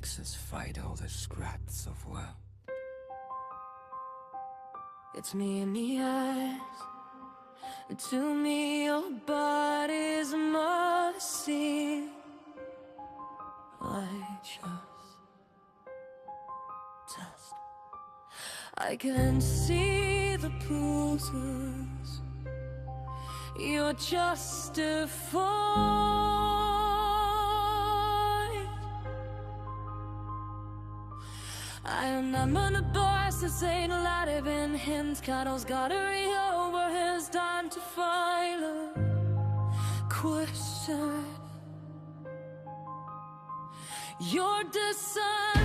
makes us fight all the scraps of will. It's me in the eyes. To me your body's a mercy. I just I can see the bruises you're justified. I am not on a bus, this ain't a lot of in him. Cuddles gotta re over his time to file a question. Your design